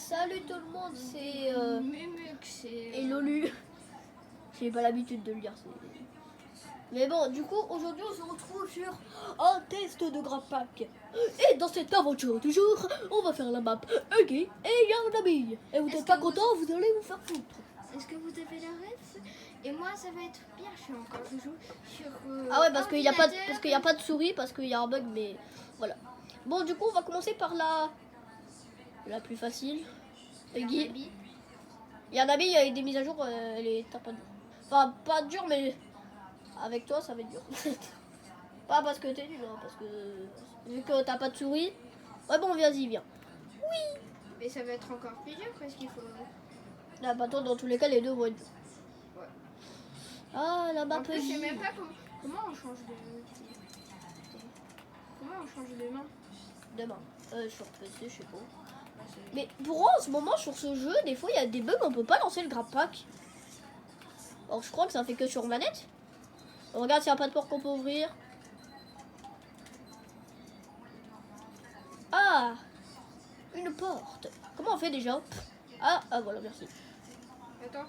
Salut tout le monde, c'est c'est... et Lolu. J'ai pas l'habitude de le dire. Mais bon, du coup, aujourd'hui on se retrouve sur un test de Grab Pack. Et dans cette aventure du jour, on va faire la map Huggy et Yarnaby. Et vous n'êtes pas content, vous allez vous faire foutre. Est-ce que vous avez la ref? Et moi ça va être bien chiant quand je joue sur Ah ouais, parce qu'il n'y a ordinateur. pas de souris, parce qu'il y a un bug, mais voilà. Bon, du coup, on va commencer par la plus facile. Huggy. Yarnaby, il y a des mises à jour, elle est pas dure. Enfin, pas dure, mais avec toi, ça va être dur. Pas parce que t'es nul, hein, parce que vu que t'as pas de souris. Ouais, bon, vas-y, viens. Oui. Mais ça va être encore plus dur parce qu'il faut... Là, bah, toi, dans tous les cas, les deux vont être durs. Ouais. Ah, la map En plus, je sais Huggy. même pas comment on change de... Comment on change de main? Demain. Sur PC, je sais pas. Mais pour moi, en ce moment, sur ce jeu, des fois, il y a des bugs, on peut pas lancer le Grab Pack. Alors, je crois que ça fait que sur manette. On regarde s'il n'y a pas de porte qu'on peut ouvrir. Ah, une porte. Comment on fait déjà? Ah, voilà, merci. Attends.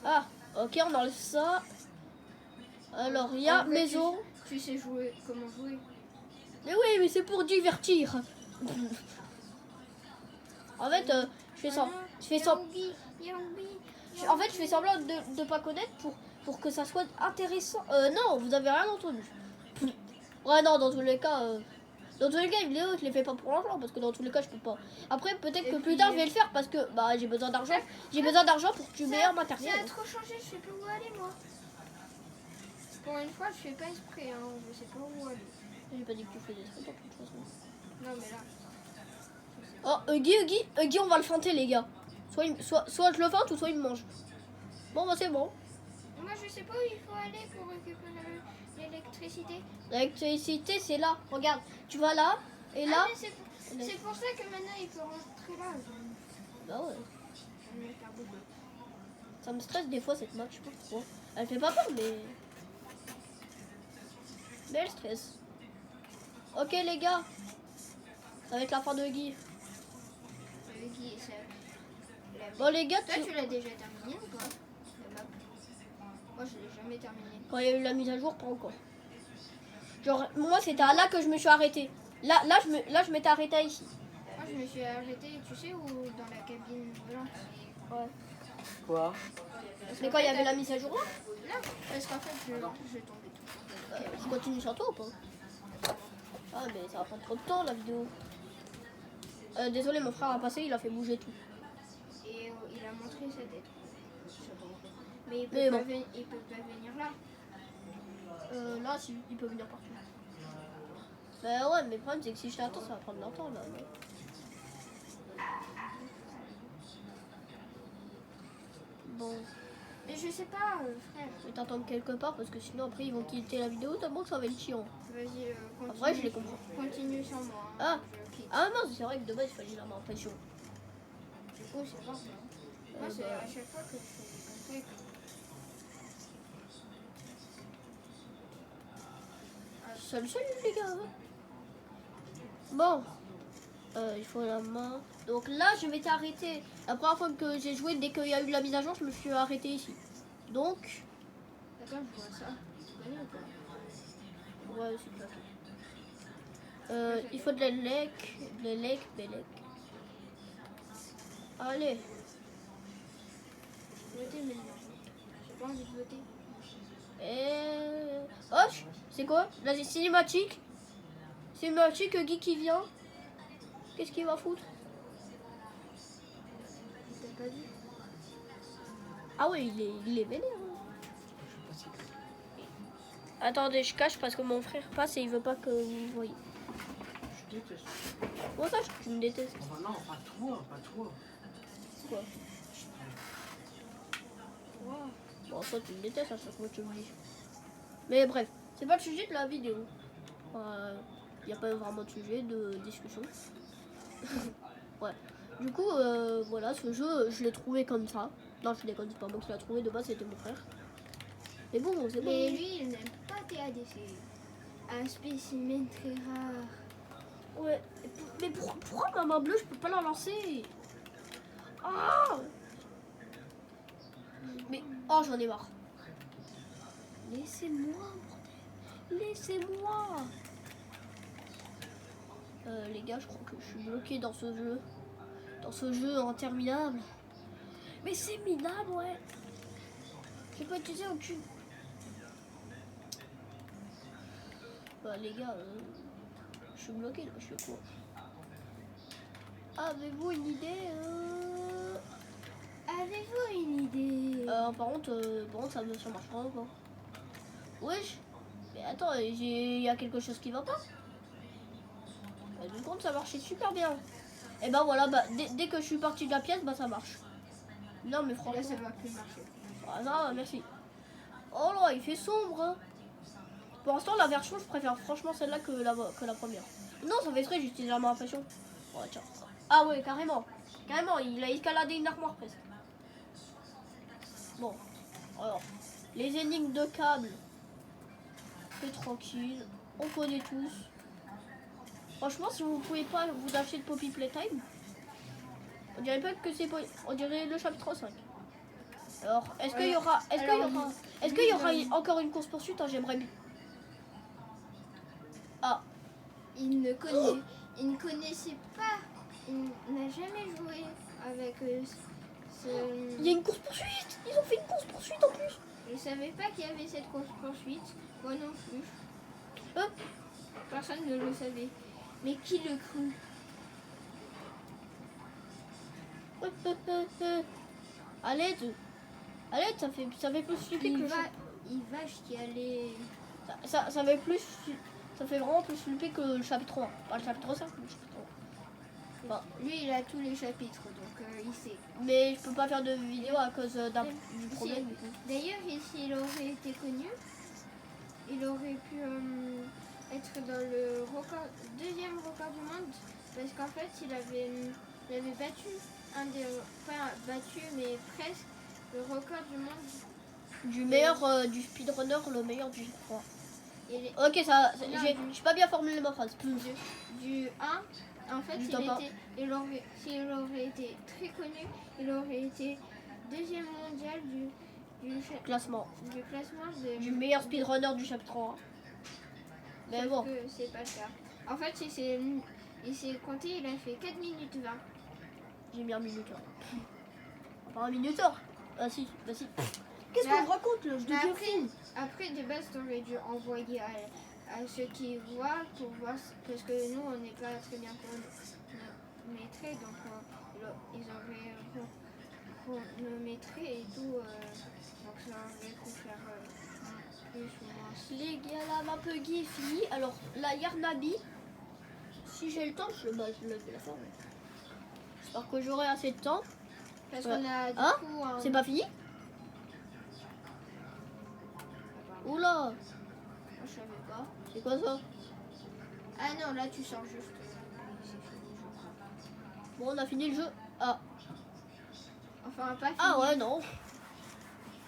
Ah, ok, on enlève ça. Alors, il y a En fait, maison. Tu sais jouer, comment jouer? Mais oui, mais c'est pour divertir. En fait, je fais semblant. En fait, je fais semblant de pas connaître pour que ça soit intéressant. Non, vous avez rien entendu. Ouais, non, dans tous les cas, les vidéos, je les fais pas pour l'argent parce que dans tous les cas, je peux pas. Après, peut-être que plus tard, je vais le faire parce que bah j'ai besoin d'argent. J'ai besoin d'argent pour du meilleur matériel. Ça a trop changé, je sais plus où aller moi. Pour une fois, je fais pas exprès, hein, je sais pas où aller. J'ai pas dit que tu faisais ça, de toute façon. Non, mais là. Oh, Huggy, on va le feinter, les gars. Soit je le feinte ou soit il me mange. Bon, bah c'est bon. Moi, je sais pas où il faut aller pour récupérer l'électricité. L'électricité, c'est là. Regarde, tu vas là et là. Ah, mais c'est pour ça que maintenant il peut rentrer là. Bah ouais. Je vais faire beaucoup. Ça me stresse des fois cette map, je sais pas pourquoi. Elle fait pas peur, mais elle stresse. Ok, les gars. Ça va être la fin de Huggy. Bon, les gars, Toi, tu l'as déjà terminé ou pas? La map. Moi, je l'ai jamais terminé. Quand il y a eu la mise à jour, pas encore. Genre, moi, c'était à là que je me suis arrêté. Là, je m'étais arrêté ici. Moi, je me suis arrêtée, tu sais, où dans la cabine volante. Ouais. Quoi? Mais quand il y avait la mise à jour là, Là, parce qu'en fait, je tombais tout. tu continues sur toi ou pas? Ah, mais ça va prendre trop de temps la vidéo. Désolé, mon frère a passé, il a fait bouger tout. Et il a montré sa tête. Mais il peut, Mais pas, bon. il peut pas venir là. Là, si, il peut venir partout. Bah ouais, mais le problème, c'est que si je t'attends, ça va prendre longtemps là. Bon, Mais je sais pas, frère. je vais t'attendre quelque part parce que sinon, après, ils vont quitter la vidéo. Tellement que ça va être chiant. Vas-y, continue. Après, je les comprends. Continue sans moi. hein. Ah. Je quitte. Ah non, c'est vrai que de base, il fallait la main en pression. Du coup, c'est pas ça. Moi, c'est à chaque fois que je fais des trucs. Salut les gars. Bon, il faut la main. Donc là, je vais t'arrêter. La première fois que j'ai joué, dès qu'il y a eu la mise à jour, je me suis arrêté ici. Donc, Attends, je vois ça. Tu connais ou pas? ouais, c'est clair. Il faut de l'élec. Allez. Voter, mais j'ai pas envie de voter. Oh, c'est quoi? La cinématique. Cinématique, Guy qui vient. Qu'est-ce qu'il va foutre? T'as pas vu? Ah ouais, il est vénère. Attendez, je cache parce que mon frère passe et il veut pas que vous voyez. Je déteste. Moi ça, tu me détestes. Enfin non, pas toi, pas toi. Quoi? Bon, toi tu me détestes à chaque fois que tu me dis. Mais bref, c'est pas le sujet de la vidéo. Il n'y a pas vraiment de sujet de discussion. Ouais. Du coup, voilà, ce jeu, je l'ai trouvé comme ça. Non, je déconne, c'est pas moi qui l'ai trouvé, de base c'était mon frère. Mais bon, c'est Mais bon. lui, il n'aime pas TADC. Un spécimen très rare. Ouais. Mais pourquoi ma main bleue, je peux pas la lancer? Ah! Mais, oh, j'en ai marre. Laissez-moi, bordel. Laissez-moi. Les gars, je crois que je suis bloqué dans ce jeu. Dans ce jeu interminable. Mais c'est minable, ouais. J'ai pas utilisé aucune. Bah, les gars, je suis bloqué là, je fais quoi? Avez-vous une idée Avez-vous une idée? par contre, ça marche vraiment pas. Wesh. Mais attends, il y a quelque chose qui va pas. Du coup, ça marchait super bien. Et ben voilà, bah, dès que je suis parti de la pièce, bah ça marche. Non mais Là, franchement. ça va plus marcher. Ah, ça va, merci. Oh là, il fait sombre. Hein. Pour l'instant, la version, je préfère franchement celle-là que la première. Non, ça fait très, j'utilise la main à pression. Ouais, tiens. Ah ouais, carrément. Carrément, il a escaladé une armoire presque. Bon, alors, les énigmes de câbles. C'est tranquille. On connaît tous. Franchement, si vous pouvez pas vous acheter de Poppy Playtime, on dirait pas que c'est... On dirait le chapitre 5. Alors, est-ce qu'il y aura... Est-ce qu'il y aura encore une course poursuite? J'aimerais bien. Ah. Il ne connaissait pas. Il n'a jamais joué avec ce... Il y a une course poursuite. Ils ont fait une course poursuite en plus. Je ne savais pas qu'il y avait cette course poursuite. Moi non plus. Hop. Personne ne le savait. Mais qui le crut? À l'aide, ça fait plus flipper que Il va chialer. ça fait vraiment plus flipper que le chapitre 1. Pas le chapitre 5, mais le chapitre 1. Enfin, Lui, il a tous les chapitres, donc il sait. mais je peux pas faire de vidéo à cause du problème. D'ailleurs, s'il aurait été connu, il aurait pu être dans le deuxième record du monde, parce qu'en fait, il avait battu pas battu, mais presque le record du monde. Du meilleur du speedrunner, le meilleur du 3. Ok, j'ai pas bien formulé ma phrase. Du 1, en fait, s'il aurait été très connu, il aurait été deuxième mondial du classement du du meilleur speedrunner du chapitre 1. Mais sauf bon. que c'est pas le cas. En fait, il s'est compté, il a fait 4 minutes 20. J'ai mis 1 minute heure. Pas 1 minute heure. Ah si, bah si. Qu'est-ce Là- qu'on raconte là? Je deviens fou. Après, de base, t'aurais dû envoyer à ceux qui voient pour voir, parce que nous, on n'est pas très bien chronométrés, donc ils auraient chronométré et tout, donc ça aurait pu faire plus ou moins. Les gars, la map fini. Alors là, Yarnabi. Si j'ai le temps, je le fais la faire. J'espère que j'aurai assez de temps. Parce Ouais. qu'on a du Hein coup C'est pas fini? Oula, Moi, je savais pas. c'est quoi ça? Ah non, là tu sors juste. C'est fini, je crois. Bon, on a fini le jeu. Ah, Enfin, pas fini. ah ouais, non.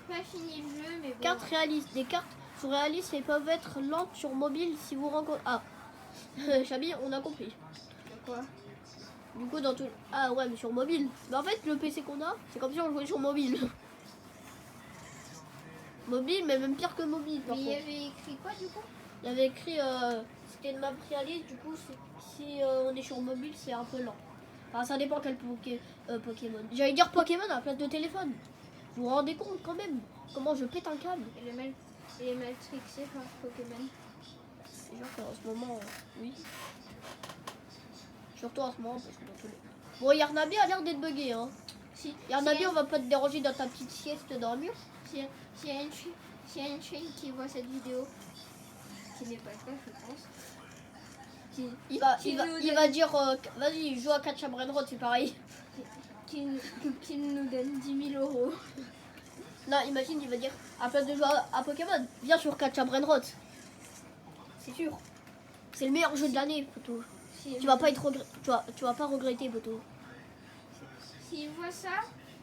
Pas fini le jeu, mais bon. Cartes réalistes. Des cartes sont réalistes et peuvent être lentes sur mobile si vous rencontrez. Ah, Chabi, on a compris. De quoi? Du coup, dans tout. Ah ouais, mais sur mobile. Mais en fait, le PC qu'on a, c'est comme si on jouait sur mobile. Mobile, mais même pire que mobile. Par Mais il y contre. avait écrit quoi du coup? Il y avait écrit c'était une map réaliste, du coup si on est sur mobile c'est un peu lent. Enfin ça dépend quel Pokémon. J'allais dire Pokémon à la place de téléphone. Vous vous rendez compte quand même comment je pète un câble? Il est mal trixé par Pokémon. C'est sûr qu'en ce moment, oui. Surtout en ce moment parce que dans tous les... Bon Yarnabi a l'air d'être bugué hein. Si Yarnabi on va pas te déranger dans ta petite sieste dans le mur. S'il y a une chaîne qui voit cette vidéo, qui n'est pas le cas, je pense, Il va dire vas-y joue à Catch a Brain Rot, c'est pareil. qui nous donne 10 000 €. Non, imagine, il va dire, à la place de jouer à Pokémon, viens sur Catch a Brain Rot. C'est sûr. C'est le meilleur jeu de l'année, poteau. Tu vas pas tu vas pas regretter, poteau. S'il voit ça,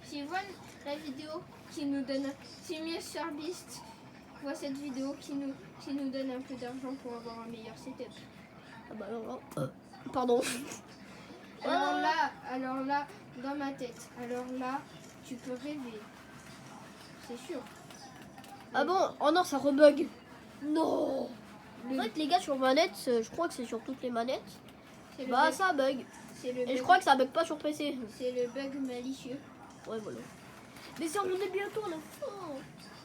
s'il voit la vidéo qui nous donne, si MrBeast voit cette vidéo qui nous donne un peu d'argent pour avoir un meilleur setup. Ah bah non, non. Pardon. Alors là, dans ma tête. Alors là, tu peux rêver. C'est sûr. Ah bon? Oh non, ça rebug. Non. En fait, les gars, sur manette, je crois que c'est sur toutes les manettes. C'est le Bah, bug. ça bug. C'est le Et bug. je crois que ça bug pas sur PC. C'est le bug malicieux. Ouais, voilà. Mais si on en est bientôt à la fin.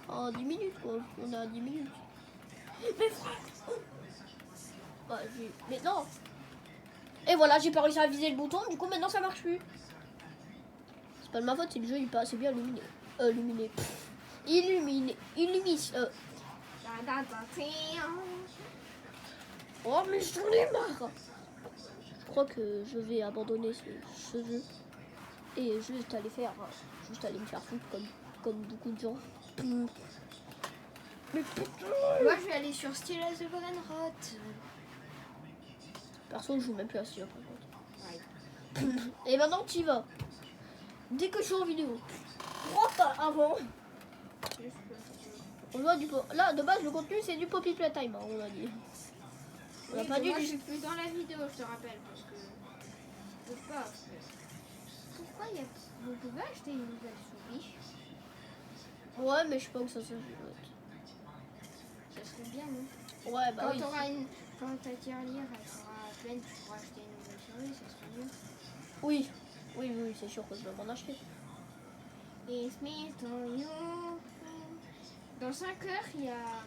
En 10 minutes, quoi. On a 10 minutes. Mais frère. Bah, mais non. Et voilà, j'ai pas réussi à viser le bouton. Du coup, maintenant, ça marche plus. C'est pas de ma faute, c'est le jeu, il est pas assez bien illuminé. Illuminé. Illuminé. Oh, mais j'en ai marre. Je crois que je vais abandonner ce jeu. Et juste aller me faire foutre comme beaucoup de gens. Mais putain. Moi, je vais aller sur Still as a Dragonrot. Perso, je joue même plus à ce jeu, par contre. Et maintenant, tu y vas. Dès que je suis en vidéo. Crois pas avant. On voit là, de base, le contenu, c'est du Poppy Playtime, hein, on a dit. On a Oui, pas mais dit moi, du... je suis plus dans la vidéo, je te rappelle. Parce que... Je peux pas. Pourquoi il y a... Vous pouvez acheter une nouvelle souris? Ouais, mais je sais pas où ça se joue. Ça serait bien, non? Ouais, bah Quand oui. t'auras une... Quand ta tirelire, elle sera pleine, tu pourras acheter une nouvelle souris, ça serait mieux. Oui, oui, c'est sûr que je vais m'en acheter. It's me to you. Dans 5 heures, il y a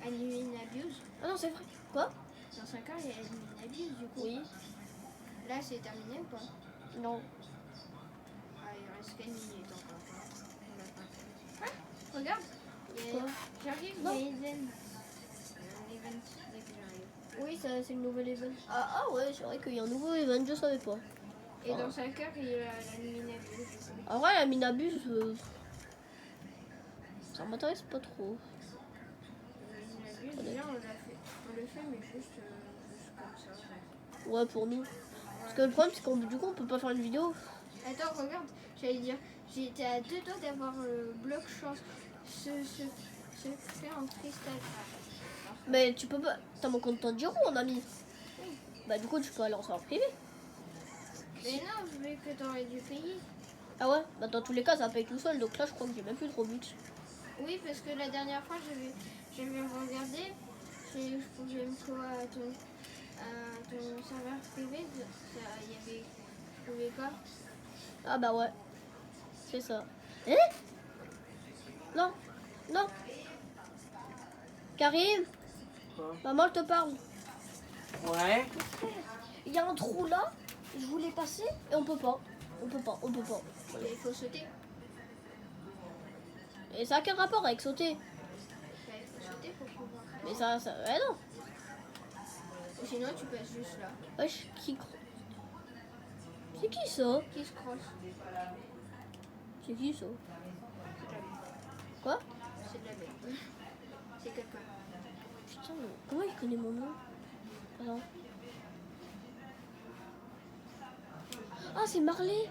Anime Abuse. Ah non, c'est vrai. Quoi? Dans 5 heures, il y a Anime Abuse, du coup. Oui. Là, c'est terminé ou pas? Non. Ah, il reste qu'une minute encore. On l'a pas fait. Ah, regarde. Quoi? J'arrive, Non. il y a Event. Event, dès que j'arrive. Oui, c'est le nouvel event. Ah ouais, c'est vrai qu'il y a un nouveau event, je savais pas. Et dans 5 heures, il y a l'Anime Abuse. En vrai, la minabuse, ça m'intéresse pas trop. L'Anime Abuse, déjà, on l'a fait. On le fait, mais juste comme ça. Ouais, pour nous. Parce que le problème, c'est qu'on du coup, on peut pas faire une vidéo. Attends, regarde, j'allais dire, j'étais à 2 doigts d'avoir le bloc chance. Ce fait en cristal. Mais tu peux pas. T'as mon compte Tanjiro, on a mis. Bah, du coup, tu peux aller en serveur privé. Mais non, je veux que t'aurais dû payer. Ah ouais? Bah, dans tous les cas, ça paye tout seul. Donc là, je crois que j'ai même plus de Robux. Oui, parce que la dernière fois, j'avais regardé, je pouvais me quoi à ton serveur privé, il y avait, je pouvais pas. Ah bah ouais. C'est ça. Hein? Non. Non. Karim, Quoi? maman, je te parle. Ouais. Il y a un trou là. Je voulais passer et on peut pas. On peut pas. Il faut sauter. Et ça a quel rapport avec sauter? Bah, il faut sauter pour pouvoir. Mais ça... Eh non. Ou sinon, tu passes juste là. Wesh, c'est qui ça? Qui se crosse? C'est qui ça? C'est de la bête. Quoi? C'est de la bête. C'est quelqu'un. Putain, mais comment il connaît mon nom? Attends. Ah, c'est Marley.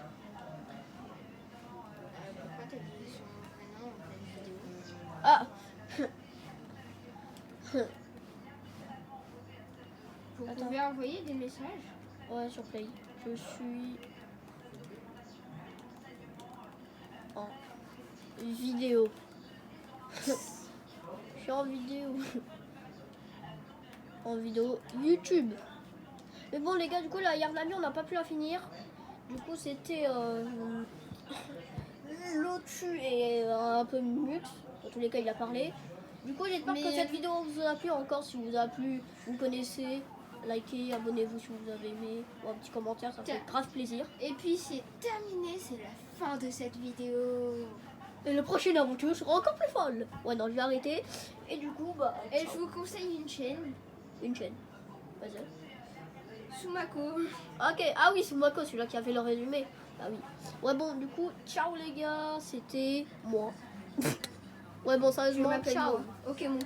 Pourquoi t'as dit son prénom en pleine vidéo? Ah. Vous Attends. pouvez envoyer des messages? Ouais, sur Play. Je suis en vidéo. Je suis en vidéo. En vidéo YouTube. Mais bon, les gars, du coup, la Yarnami, on n'a pas pu la finir. Du coup, c'était Lotu et un peu Mute. Dans tous les cas, il a parlé. Du coup, j'espère que cette vidéo vous a plu. Encore, si vous a plu, vous connaissez. Likez, abonnez-vous si vous avez aimé. Ou un petit commentaire, ça fait grave plaisir. Et puis c'est terminé, c'est la fin de cette vidéo. Et le prochain aventure sera encore plus folle. Ouais, non, je vais arrêter. Et du coup, bah. Et je vous conseille une chaîne, Une chaîne. Vas-y. Sumako. Ok, ah oui, c'est Mako, celui-là qui a fait le résumé. Ah oui. Ouais, bon, du coup, ciao les gars, c'était moi. Ouais, bon, Je sérieusement, m'appelle ciao. moi. Ok, mon